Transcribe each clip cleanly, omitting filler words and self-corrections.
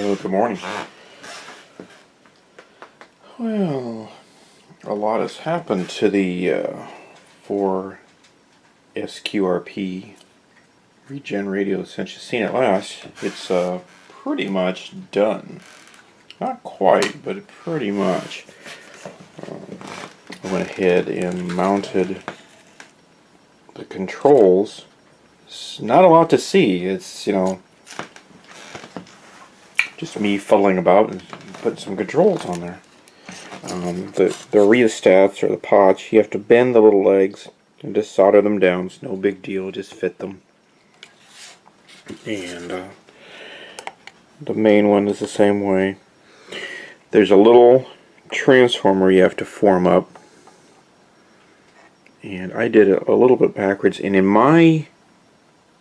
Oh, good morning. Well, a lot has happened to the 4 SQRP Regen radio since you've seen it last. It's pretty much done. Not quite, but pretty much. I went ahead and mounted the controls. It's not a lot to see. It's, just me fuddling about and putting some controls on there. The rheostats or the pots, you have to bend the little legs and just solder them down. It's no big deal, just fit them. And the main one is the same way. There's a little transformer you have to form up, and I did it a little bit backwards, and in my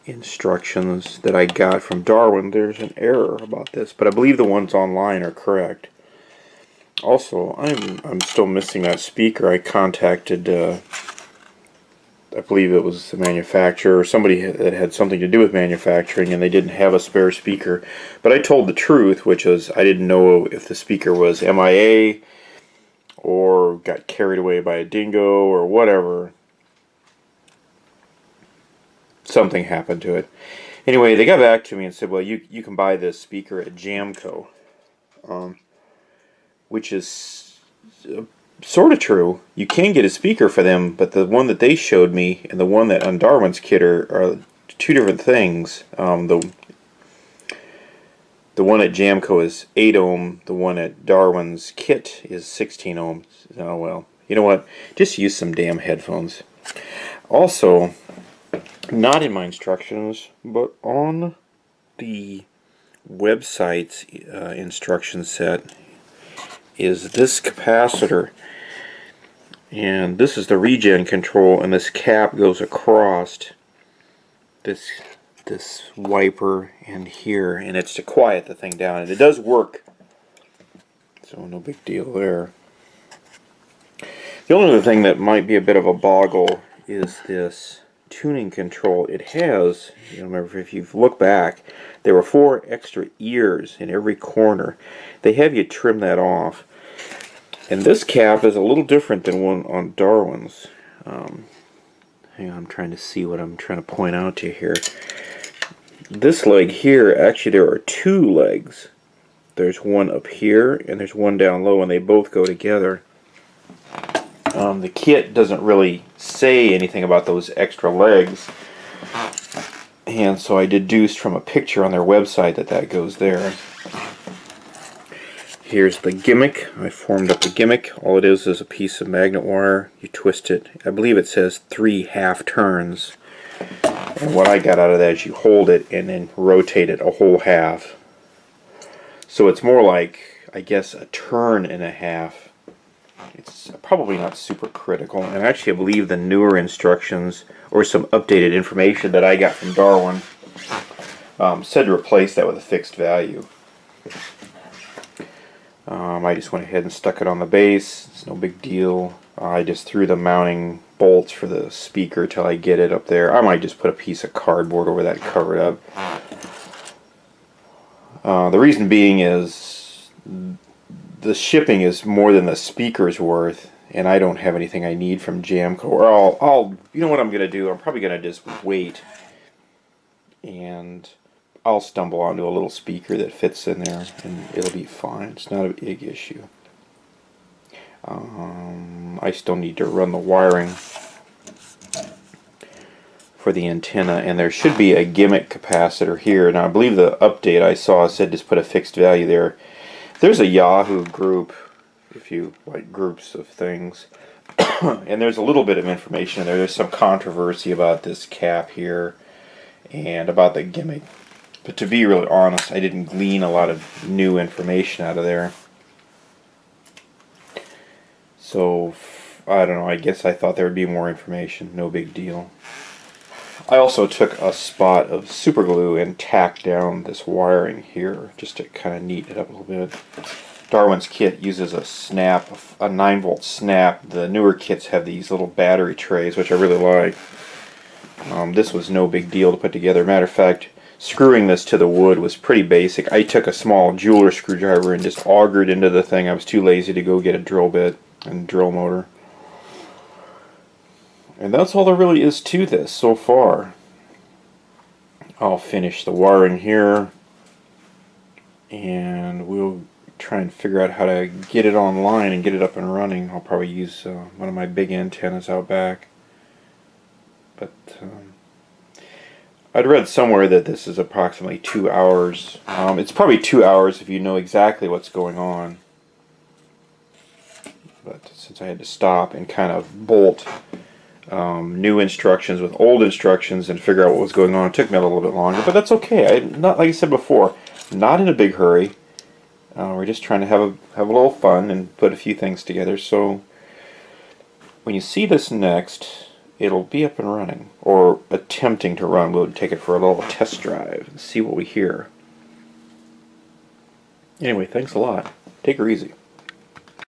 instructions that I got from Darwin there's an error about this, but I believe the ones online are correct. Also, I'm still missing that speaker. I contacted I believe it was the manufacturer or somebody that had something to do with manufacturing, and they didn't have a spare speaker. But I told the truth, which was I didn't know if the speaker was MIA or got carried away by a dingo or whatever. Something happened to it. Anyway, they got back to me and said, well, you can buy this speaker at Jamco, which is sort of true. You can get a speaker for them, but the one that they showed me and the one that on Darwin's kit are two different things. The one at Jamco is 8 ohm. The one at Darwin's kit is 16 ohms. Oh well, you know what? Just use some damn headphones. Also, not in my instructions, but on the website's instruction set is this capacitor, and this is the regen control, and this cap goes across this wiper and here, and it's to quiet the thing down, and it does work, so no big deal there. The only other thing that might be a bit of a boggle is this tuning control. It has, remember, if you look back, there were 4 extra ears in every corner. They have you trim that off. And this cap is a little different than one on Darwin's. Hang on, I'm trying to see what I'm trying to point out to you here. This leg here, actually there are 2 legs. There's one up here and there's one down low, and they both go together. The kit doesn't really say anything about those extra legs, and so I deduced from a picture on their website that goes there. Here's the gimmick. I formed up the gimmick. All it is a piece of magnet wire. You twist it. I believe it says 3 half turns. And what I got out of that is you hold it and then rotate it a whole half. So it's more like, I guess, a turn and a half. It's probably not super critical. And actually I believe the newer instructions or some updated information that I got from Darwin said to replace that with a fixed value. I just went ahead and stuck it on the base. It's no big deal. I just threw the mounting bolts for the speaker till I get it up there. I might just put a piece of cardboard over that and cover it up. The reason being is the shipping is more than the speaker's worth, and I don't have anything I need from Jamco. Or I'll you know what I'm gonna do? I'm probably gonna just wait, and I'll stumble onto a little speaker that fits in there, and it'll be fine. It's not a big issue. I still need to run the wiring for the antenna, and there should be a gimmick capacitor here. Now I believe the update I saw said just put a fixed value there. There's a Yahoo group, if you like groups of things, and there's a little bit of information in there. There's some controversy about this cap here and about the gimmick. But to be really honest, I didn't glean a lot of new information out of there. So, I don't know, I guess I thought there would be more information. No big deal. I also took a spot of super glue and tacked down this wiring here just to kind of neaten it up a little bit. Darwin's kit uses a snap, a 9-volt snap. The newer kits have these little battery trays, which I really like. This was no big deal to put together. Matter of fact, screwing this to the wood was pretty basic. I took a small jeweler screwdriver and just augured into the thing. I was too lazy to go get a drill bit and drill motor. And that's all there really is to this so far. I'll finish the wiring here, and we'll try and figure out how to get it online and get it up and running. I'll probably use one of my big antennas out back. But I'd read somewhere that this is approximately 2 hours. It's probably 2 hours if you know exactly what's going on. But since I had to stop and kind of bolt new instructions with old instructions and figure out what was going on, it took me a little bit longer. But that's okay. Not like I said before, not in a big hurry. We're just trying to have a little fun and put a few things together. So when you see this next, it'll be up and running, or attempting to run. We'll take it for a little test drive and see what we hear. Anyway, thanks a lot. Take her easy.